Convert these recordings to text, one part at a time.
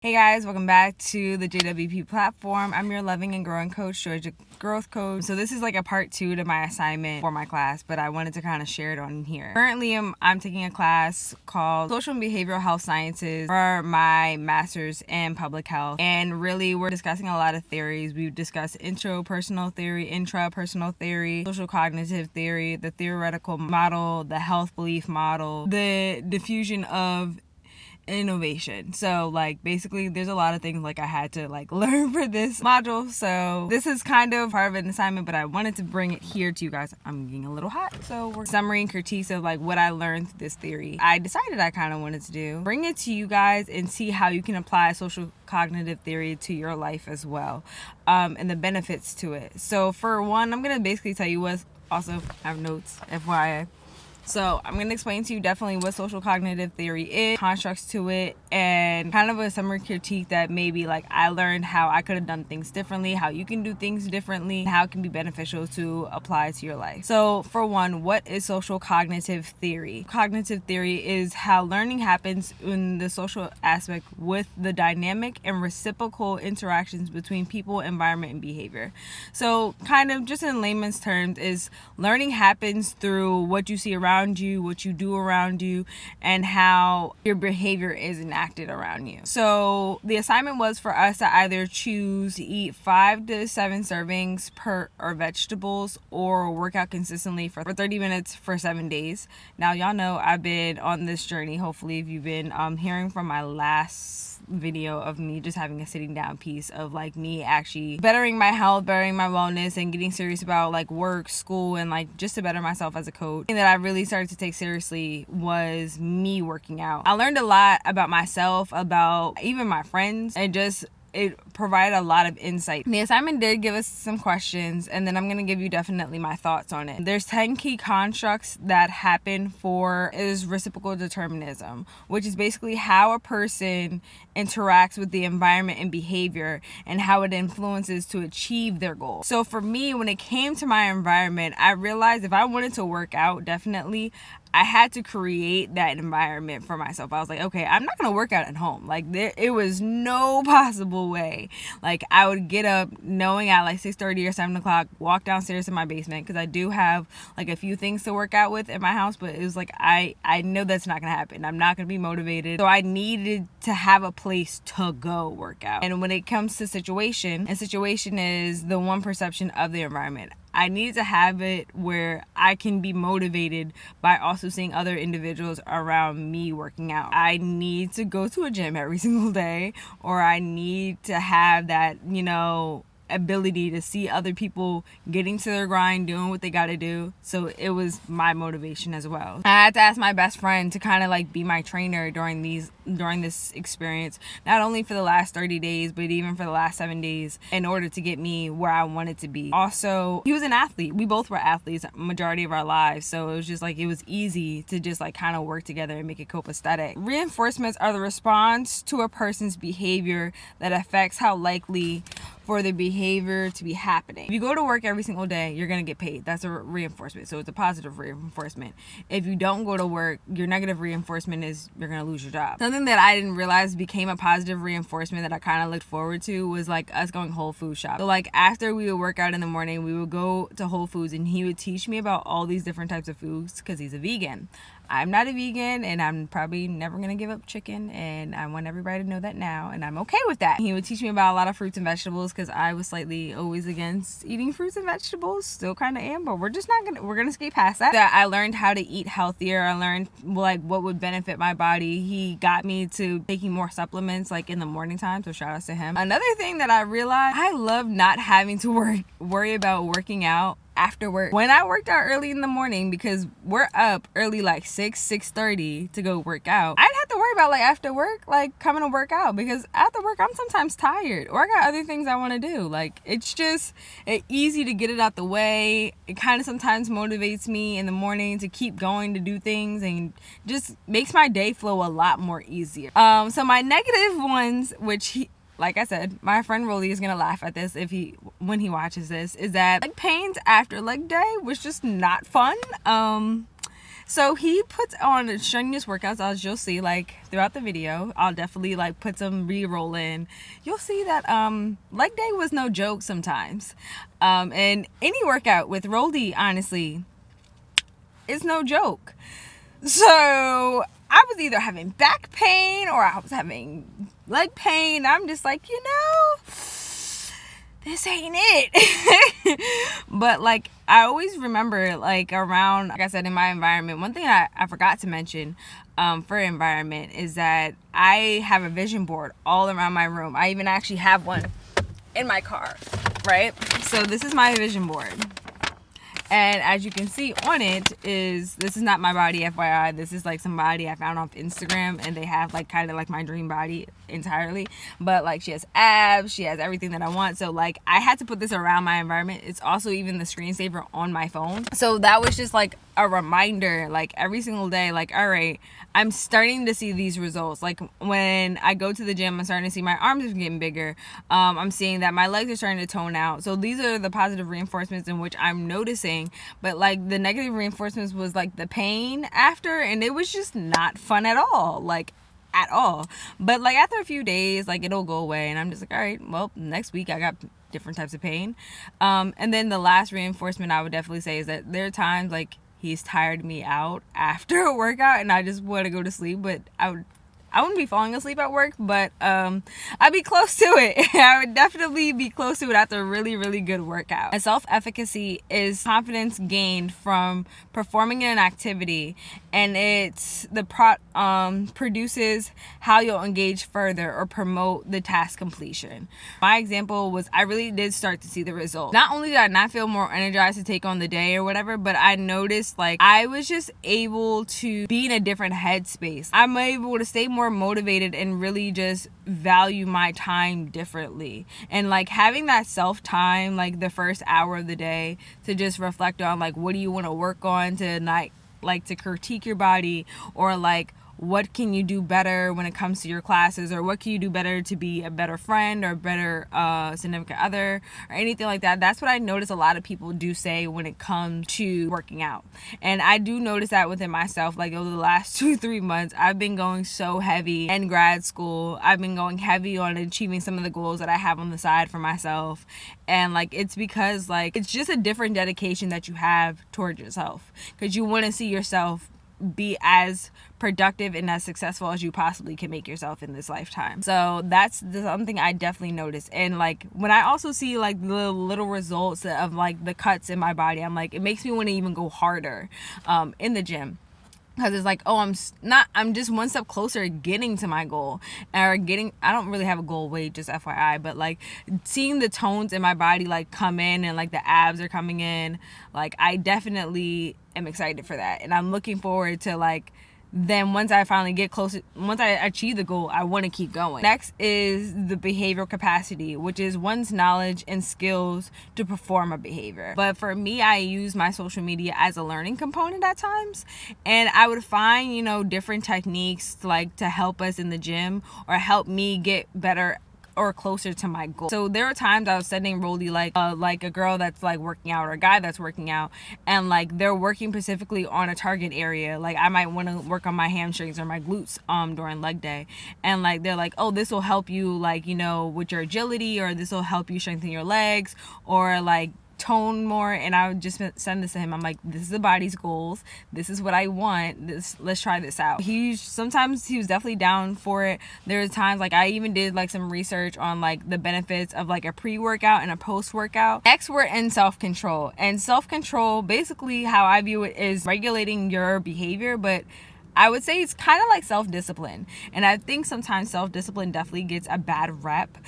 Hey guys, welcome back to the JWP platform. I'm your loving and growing coach, Georgia Growth Coach. So this is like a part 2 to my assignment for my class, but I wanted to kind of share it on here. Currently, I'm taking a class called Social and Behavioral Health Sciences for my master's in public health. And really, we're discussing a lot of theories. We've discussed intrapersonal theory, social cognitive theory, the theoretical model, the health belief model, the diffusion of innovation. So basically there's a lot of things I had to learn for this module. So this is kind of part of an assignment, but I wanted to bring it here to you guys. I'm getting a little hot. So we're summary and critiques of what I learned through this theory. I decided I kind of wanted to do, bring it to you guys and see how you can apply social cognitive theory to your life as well, and the benefits to it. So for one, I'm going to basically tell you what, also have notes, FYI. So I'm going to explain to you definitely what social cognitive theory is, constructs to it, and kind of a summary critique that maybe I learned how I could have done things differently, how you can do things differently, and how it can be beneficial to apply to your life. So for one, what is social cognitive theory? Cognitive theory is how learning happens in the social aspect with the dynamic and reciprocal interactions between people, environment, and behavior. So kind of just in layman's terms is learning happens through what you see around you, what you do around you, and how your behavior is enacted around you. So the assignment was for us to either choose to eat 5 to 7 servings per or vegetables, or work out consistently for 30 minutes for 7 days. Now y'all know I've been on this journey. Hopefully if you've been hearing from my last video of me just having a sitting down piece of me actually bettering my health, bettering my wellness, and getting serious about work, school, and just to better myself as a coach. And that I really started to take seriously was me working out. I learned a lot about myself, about even my friends, and it provided a lot of insight. The assignment did give us some questions, and then I'm going to give you definitely my thoughts on it. There's 10 key constructs that happen is reciprocal determinism, which is basically how a person interacts with the environment and behavior and how it influences to achieve their goal. So for me, when it came to my environment, I realized if I wanted to work out, definitely I had to create that environment for myself. I was like, okay, I'm not going to work out at home. It was no possible way. I would get up knowing at 6:30 or 7 o'clock, walk downstairs to my basement, because I do have a few things to work out with in my house, but it was I know that's not going to happen. I'm not going to be motivated. So I needed to have a place to go work out. And when it comes to situation is the one perception of the environment. I need to have it where I can be motivated by also seeing other individuals around me working out. I need to go to a gym every single day, or I need to have that, ability to see other people getting to their grind, doing what they got to do. So it was my motivation as well. I had to ask my best friend to kind of be my trainer during this experience, not only for the last 30 days, but even for the last 7 days, in order to get me where I wanted to be. Also, he was an athlete. We both were athletes majority of our lives. So it was just it was easy to just kind of work together and make it copacetic. Reinforcements are the response to a person's behavior that affects how likely for the behavior to be happening. If you go to work every single day, you're going to get paid. That's a reinforcement. So it's a positive reinforcement. If you don't go to work, your negative reinforcement is you're going to lose your job. Something that I didn't realize became a positive reinforcement that I kind of looked forward to was us going Whole Foods shop. So after we would work out in the morning, we would go to Whole Foods and he would teach me about all these different types of foods, because he's a vegan. I'm not a vegan, and I'm probably never going to give up chicken, and I want everybody to know that now, and I'm okay with that. He would teach me about a lot of fruits and vegetables, because I was slightly always against eating fruits and vegetables, still kind of am, but we're going to skate past that. I learned how to eat healthier. I learned what would benefit my body. He got me to taking more supplements in the morning time, so shout outs to him. Another thing that I realized, I love not having to worry about working out after work. When I worked out early in the morning, because we're up early 6:30 to go work out, I didn't have to worry about after work coming to work out, because after work I'm sometimes tired, or I got other things I want to do. It's just easy to get it out the way. It kind of sometimes motivates me in the morning to keep going to do things, and just makes my day flow a lot more easier. So my negative ones, which like I said, my friend Rolly is gonna laugh at this when he watches this, is that pains after leg day was just not fun. So he puts on strenuous workouts, as you'll see, like, throughout the video. I'll definitely, like, put some re-roll in. You'll see that leg day was no joke sometimes. And any workout with roll D, honestly, is no joke. So I was either having back pain or I was having leg pain. I'm just like, this ain't it. But like, I always remember, like, around, like I said, in my environment, one thing I forgot to mention for environment is that I have a vision board all around my room. I even actually have one in my car, right? So this is my vision board. And as you can see on it this is not my body, FYI. This is like somebody I found off Instagram, and they have like kind of like my dream body entirely. But like, she has abs, she has everything that I want. So like, I had to put this around my environment. It's also even the screensaver on my phone. So that was just like a reminder, like every single day, like, all right, I'm starting to see these results. Like when I go to the gym, I'm starting to see my arms are getting bigger. I'm seeing that my legs are starting to tone out. So these are the positive reinforcements in which I'm noticing. But like, the negative reinforcements was like the pain after, and it was just not fun at all. Like, at all. But like, after a few days, like, it'll go away, and I'm just like, all right, well, next week I got different types of pain. And then the last reinforcement I would definitely say is that there are times like he's tired me out after a workout and I just want to go to sleep, but I wouldn't be falling asleep at work, but I'd be close to it. I would definitely be close to it after a really, really good workout. And self-efficacy is confidence gained from performing an activity, and it's produces how you'll engage further or promote the task completion. My example was, I really did start to see the result. Not only did I not feel more energized to take on the day or whatever, but I noticed like I was just able to be in a different headspace. I'm able to stay more motivated and really just value my time differently. And like, having that self time, like the first hour of the day, to just reflect on like, what do you want to work on tonight, like to critique your body, or like, what can you do better when it comes to your classes, or what can you do better to be a better friend or a better significant other or anything like that. That's what I notice a lot of people do say when it comes to working out. And I do notice that within myself. Like, over the last 2-3 months, I've been going so heavy in grad school. I've been going heavy on achieving some of the goals that I have on the side for myself. And like, it's because like, it's just a different dedication that you have towards yourself, because you want to see yourself be as productive and as successful as you possibly can make yourself in this lifetime. So that's something I definitely noticed. And like, when I also see like the little results of like the cuts in my body, I'm like, it makes me want to even go harder in the gym. Because it's like, oh, I'm just one step closer getting to my goal, or I don't really have a goal weight, just FYI, but like, seeing the tones in my body like come in, and like the abs are coming in, like, I definitely am excited for that. And I'm looking forward to like, then once I finally get closer, once I achieve the goal, I want to keep going. Next is the behavioral capacity, which is one's knowledge and skills to perform a behavior. But for me, I use my social media as a learning component at times, and I would find, different techniques like to help us in the gym or help me get better or closer to my goal. So there are times I was sending Rolly like a girl that's like working out, or a guy that's working out, and like they're working specifically on a target area. Like, I might want to work on my hamstrings or my glutes during leg day, and like they're like, oh, this will help you like with your agility, or this will help you strengthen your legs, or like tone more. And I would just send this to him. I'm like, this is the body's goals, this is what I want, let's try this out. Sometimes he was definitely down for it. There were times like I even did like some research on like the benefits of like a pre-workout and a post-workout. Next, we're in self-control. And self-control, basically how I view it, is regulating your behavior, but I would say it's kind of like self-discipline. And I think sometimes self-discipline definitely gets a bad rep.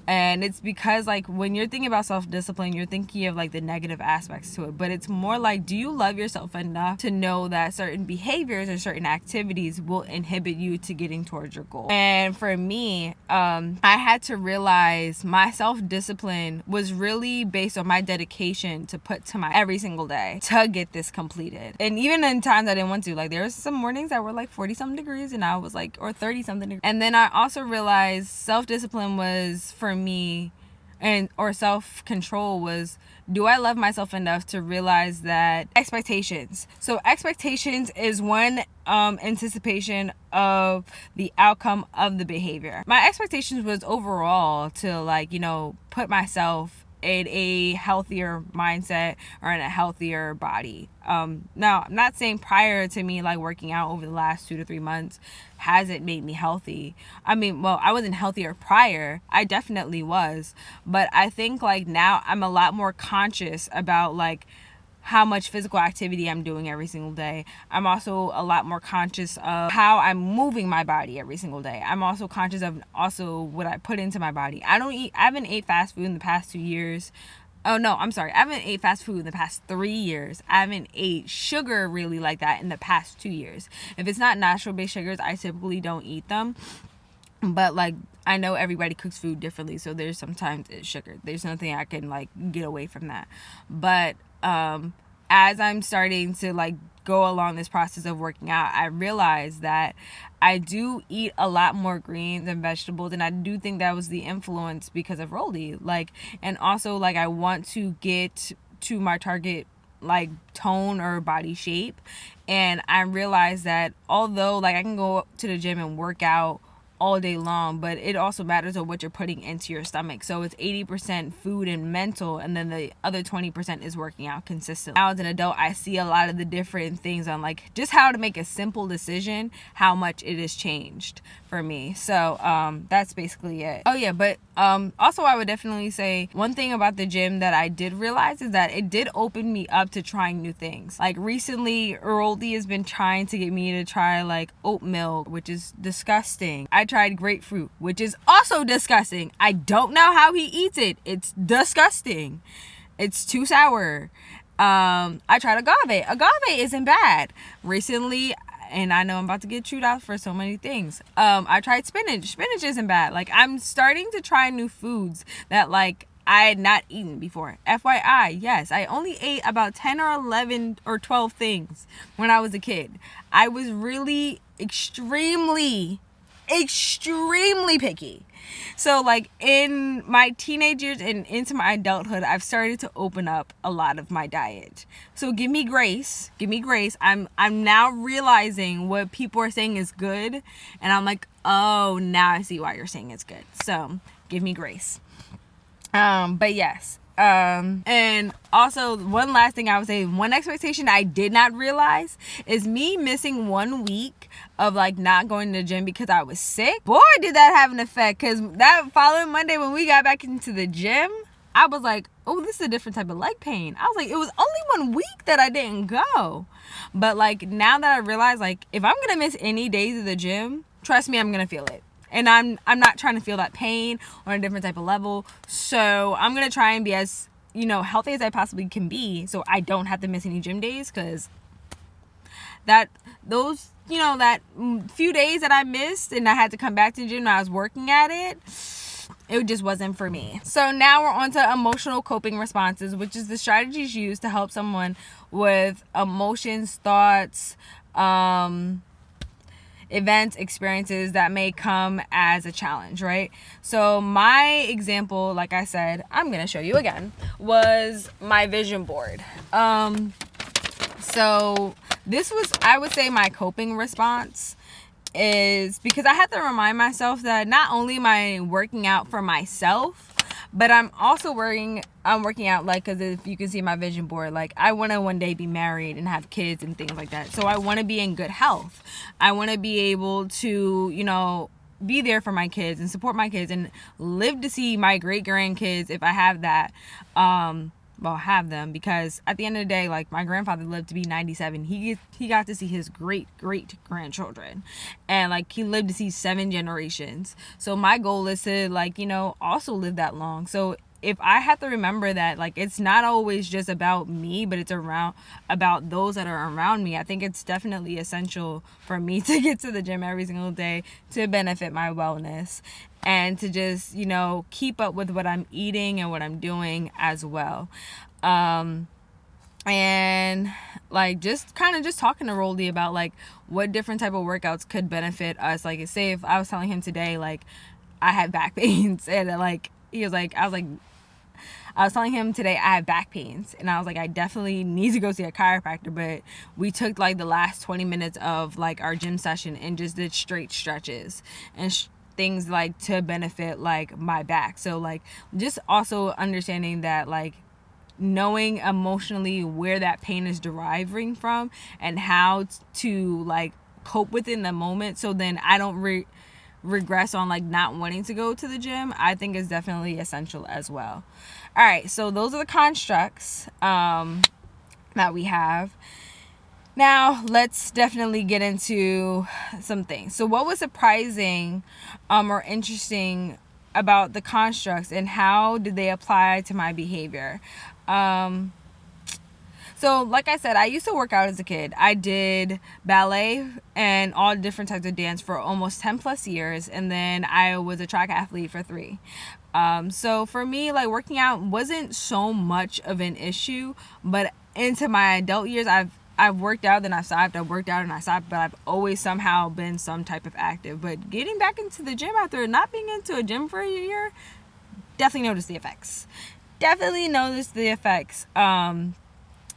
And it's because like, when you're thinking about self-discipline, you're thinking of like the negative aspects to it, but it's more like, do you love yourself enough to know that certain behaviors or certain activities will inhibit you to getting towards your goal? And for me, I had to realize my self-discipline was really based on my dedication to put to my every single day to get this completed. And even in times I didn't want to, like there was some mornings that were like 40 something degrees and I was like, or 30 something degrees. And then I also realized self-discipline was, for me, and or self-control was, do I love myself enough to realize that expectations. So expectations is one anticipation of the outcome of the behavior. My expectations was overall to like, put myself in a healthier mindset or in a healthier body. Now, I'm not saying prior to me like working out over the last 2 to 3 months hasn't made me healthy. I mean, well, I wasn't healthier prior. I definitely was. But I think like now I'm a lot more conscious about like how much physical activity I'm doing every single day. I'm also a lot more conscious of how I'm moving my body every single day. I'm also conscious of also what I put into my body. I haven't ate fast food in the past 2 years. Oh no, I'm sorry. I haven't ate fast food in the past 3 years. I haven't ate sugar really like that in the past 2 years. If it's not natural based sugars, I typically don't eat them. But like, I know everybody cooks food differently, so there's sometimes it's sugar. There's nothing I can like get away from that. But as I'm starting to like go along this process of working out, I realize that I do eat a lot more greens and vegetables, and I do think that was the influence because of Rolly. Like, and also like I want to get to my target like tone or body shape, and I realize that although like I can go to the gym and work out all day long, but it also matters of what you're putting into your stomach. So it's 80% food and mental, and then the other 20% is working out consistently. Now as an adult, I see a lot of the different things on like just how to make a simple decision, how much it has changed for me. So that's basically it. Oh yeah, but also I would definitely say one thing about the gym that I did realize is that it did open me up to trying new things. Like recently, Eroldi has been trying to get me to try like oat milk, which is disgusting. I tried grapefruit, which is also disgusting. I don't know how he eats it. It's disgusting. It's too sour. I tried agave. Agave isn't bad. Recently, and I know I'm about to get chewed out for so many things. I tried spinach. Spinach isn't bad. Like, I'm starting to try new foods that like I had not eaten before. FYI, yes, I only ate about 10 or 11 or 12 things when I was a kid. I was really extremely picky. So like in my teenage years and into my adulthood, I've started to open up a lot of my diet. So give me grace. I'm now realizing what people are saying is good, and I'm like, oh, now I see why you're saying it's good. So give me grace. But yes. And also one last thing I would say, one expectation I did not realize is me missing 1 week of like not going to the gym because I was sick. Boy, did that have an effect, because that following Monday when we got back into the gym, I was like, oh, this is a different type of leg pain. I was like, it was only 1 week that I didn't go. But like now that I realize, like, if I'm gonna miss any days of the gym, trust me, I'm gonna feel it. And I'm not trying to feel that pain on a different type of level. So I'm going to try and be as, healthy as I possibly can be, so I don't have to miss any gym days, because that few days that I missed and I had to come back to the gym and I was working at it, it just wasn't for me. So now we're on to emotional coping responses, which is the strategies used to help someone with emotions, thoughts, events, experiences that may come as a challenge, right? So my example, like I said, I'm going to show you again, was my vision board. So this was, I would say, my coping response is because I had to remind myself that not only am I working out for myself, but I'm also working out, like, because if you can see my vision board, like, I want to one day be married and have kids and things like that. So I want to be in good health. I want to be able to, be there for my kids and support my kids and live to see my great grandkids if I have that. Have them, because at the end of the day, like, my grandfather lived to be 97. He got to see his great grandchildren, and like he lived to see 7 generations. So my goal is to also live that long. So if I have to remember that, like, it's not always just about me, but it's about those that are around me, I think it's definitely essential for me to get to the gym every single day to benefit my wellness and to just, keep up with what I'm eating and what I'm doing as well. And like just talking to Roldy about like what different type of workouts could benefit us. Like, say if I was telling him today, like, I had back pains and like I was telling him today I have back pains, and I was like, I definitely need to go see a chiropractor. But we took like the last 20 minutes of like our gym session and just did straight stretches and things like to benefit like my back. So like just also understanding that like knowing emotionally where that pain is deriving from and how to like cope within the moment, so then I don't regress on like not wanting to go to the gym, I think is definitely essential as well. All right, so those are the constructs that we have. Now let's definitely get into some things. So what was surprising or interesting about the constructs, and how did they apply to my behavior? So like I said, I used to work out as a kid. I did ballet and all different types of dance for almost 10 plus years. And then I was a track athlete for 3. So for me, like working out wasn't so much of an issue, but into my adult years, I've worked out, then I've stopped, I've worked out and I stopped, but I've always somehow been some type of active. But getting back into the gym after not being into a gym for a year, definitely noticed the effects.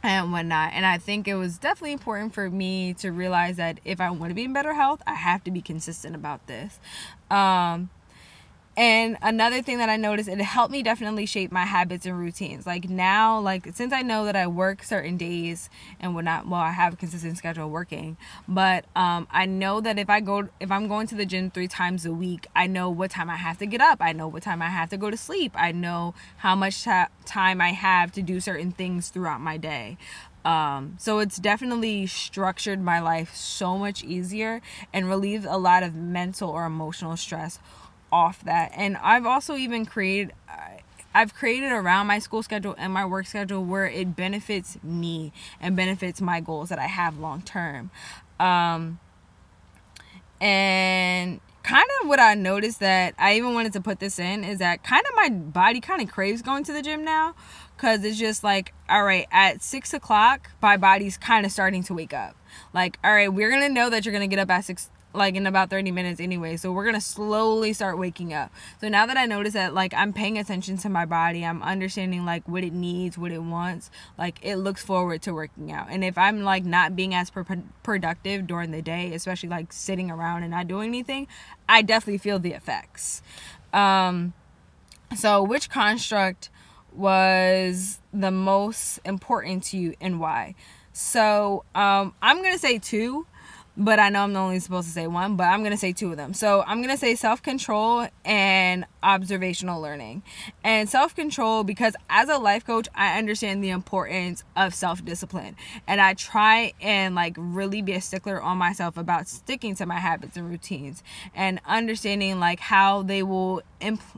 And whatnot. And I think it was definitely important for me to realize that if I want to be in better health, I have to be consistent about this. And another thing that I noticed, it helped me definitely shape my habits and routines. Like now, like since I know that I work certain days and whatnot, well, I have a consistent schedule working, but I know that if I'm going to the gym 3 times a week, I know what time I have to get up. I know what time I have to go to sleep. I know how much time I have to do certain things throughout my day. So it's definitely structured my life so much easier and relieved a lot of mental or emotional stress off that. And I've also even created around my school schedule and my work schedule where it benefits me and benefits my goals that I have long term. And kind of what I noticed that I even wanted to put this in is that kind of my body kind of craves going to the gym now, because it's just like, all right, at 6 o'clock my body's kind of starting to wake up. Like, all right, we're gonna know that you're gonna get up at 6, like in about 30 minutes anyway, so we're gonna slowly start waking up. So now that I notice that like I'm paying attention to my body, I'm understanding like what it needs, what it wants, like it looks forward to working out. And if I'm like not being as productive during the day, especially like sitting around and not doing anything, I definitely feel the effects. So which construct was the most important to you and why? So I'm gonna say 2, but I know I'm only supposed to say 1, but I'm going to say 2 of them. So I'm going to say self-control and observational learning. And self-control, because as a life coach, I understand the importance of self-discipline. And I try and like really be a stickler on myself about sticking to my habits and routines and understanding like how they will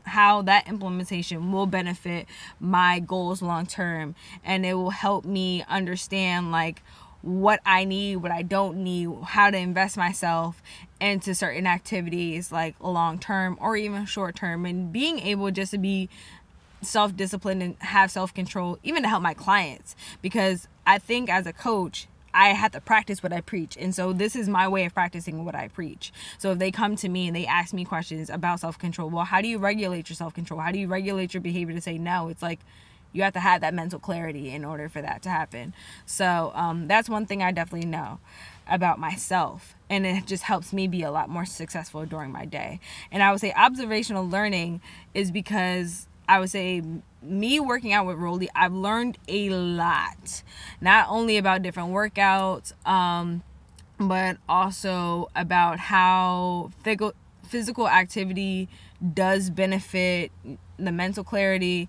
how that implementation will benefit my goals long term. And it will help me understand like what I need, what I don't need, how to invest myself into certain activities like long term or even short term, and being able just to be self-disciplined and have self-control even to help my clients, because I think as a coach I have to practice what I preach, and so this is my way of practicing what I preach. So if they come to me and they ask me questions about self-control, well, how do you regulate your self-control? How do you regulate your behavior to say no? It's like you have to have that mental clarity in order for that to happen. So that's one thing I definitely know about myself, and it just helps me be a lot more successful during my day. And I would say observational learning is because I would say me working out with Rolly, I've learned a lot, not only about different workouts, but also about how physical activity does benefit the mental clarity.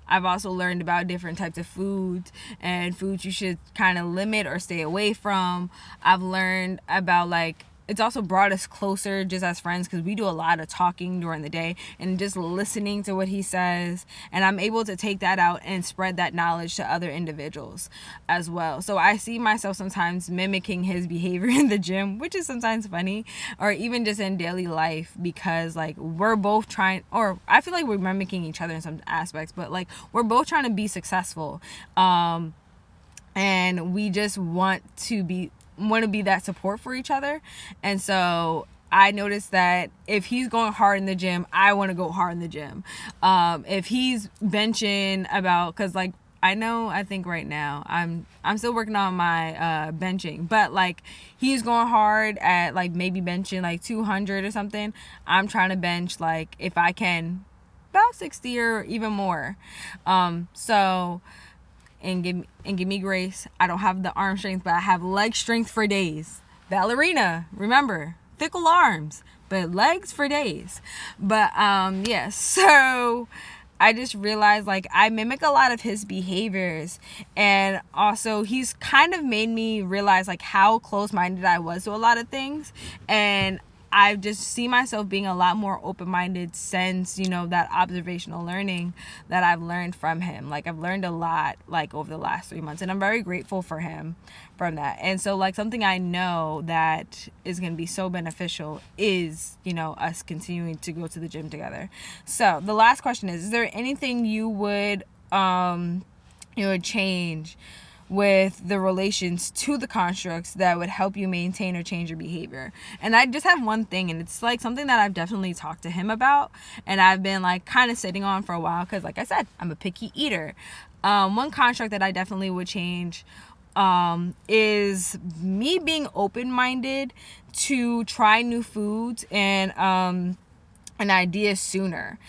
I've also learned about different types of foods and foods you should kind of limit or stay away from. I've learned about like, it's also brought us closer just as friends, because we do a lot of talking during the day and just listening to what he says. And I'm able to take that out and spread that knowledge to other individuals as well. So I see myself sometimes mimicking his behavior in the gym, which is sometimes funny, or even just in daily life, because like we're both trying, or I feel like we're mimicking each other in some aspects, but like we're both trying to be successful. And we just want to be that support for each other. And so I noticed that if he's going hard in the gym, I want to go hard in the gym. If he's benching about, because like I think right now I'm still working on my benching, but like he's going hard at like maybe benching like 200 or something. I'm trying to bench like, if I can, about 60 or even more. So and give me grace. I don't have the arm strength, but I have leg strength for days. Ballerina, remember, fickle arms, but legs for days. But yeah, so I just realized like I mimic a lot of his behaviors, and also he's kind of made me realize like how close-minded I was to a lot of things, and I just see myself being a lot more open-minded since, that observational learning that I've learned from him. Like I've learned a lot like over the last 3 months, and I'm very grateful for him from that. And so like something I know that is going to be so beneficial is, us continuing to go to the gym together. So the last question is there anything you would change with the relations to the constructs that would help you maintain or change your behavior? And I just have one thing, and it's like something that I've definitely talked to him about, and I've been like kind of sitting on for a while, because like I said, I'm a picky eater. One construct that I definitely would change is me being open-minded to try new foods and an idea sooner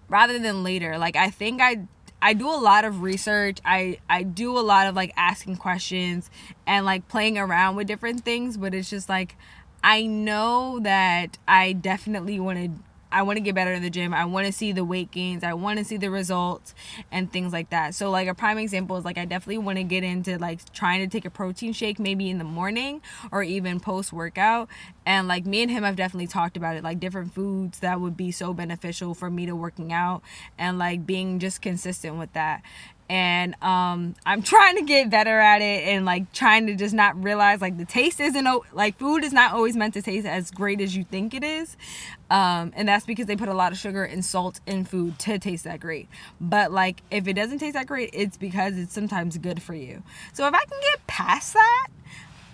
rather than later. Like I think I do a lot of research. I do a lot of like asking questions and like playing around with different things, but it's just like I know that I definitely want to get better in the gym. I want to see the weight gains. I want to see the results and things like that. So like a prime example is like I definitely want to get into like trying to take a protein shake maybe in the morning or even post workout. And like me and him have definitely talked about it, like different foods that would be so beneficial for me to working out and like being just consistent with that. And I'm trying to get better at it, and like trying to just not realize like the taste isn't like food is not always meant to taste as great as you think it is, and that's because they put a lot of sugar and salt in food to taste that great. But like if it doesn't taste that great, it's because it's sometimes good for you. So if I can get past that,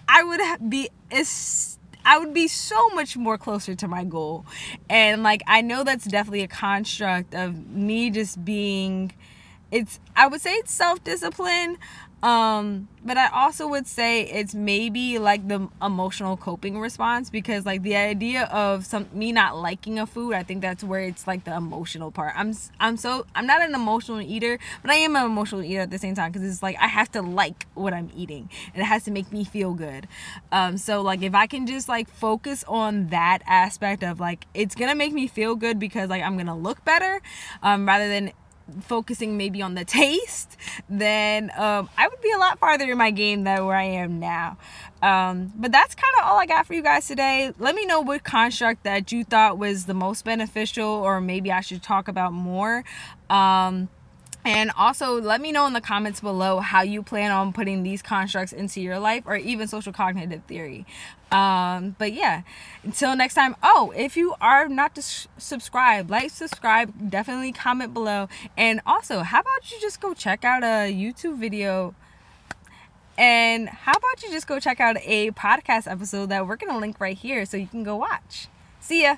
I would be so much more closer to my goal. And like I know that's definitely a construct of me just being, I would say it's self-discipline, but I also would say it's maybe like the emotional coping response, because like the idea of me not liking a food, I think that's where it's like the emotional part. I'm not an emotional eater, but I am an emotional eater at the same time, because it's like I have to like what I'm eating and it has to make me feel good. So like if I can just like focus on that aspect of like it's gonna make me feel good because like I'm gonna look better, rather than focusing maybe on the taste, then I would be a lot farther in my game than where I am now. But that's kind of all I got for you guys today. Let me know what construct that you thought was the most beneficial, or maybe I should talk about more. And also let me know in the comments below how you plan on putting these constructs into your life, or even social cognitive theory. But yeah, until next time. Oh, if you are not subscribed, subscribe, definitely comment below. And also, how about you just go check out a YouTube video, and how about you just go check out a podcast episode that we're going to link right here so you can go watch. See ya.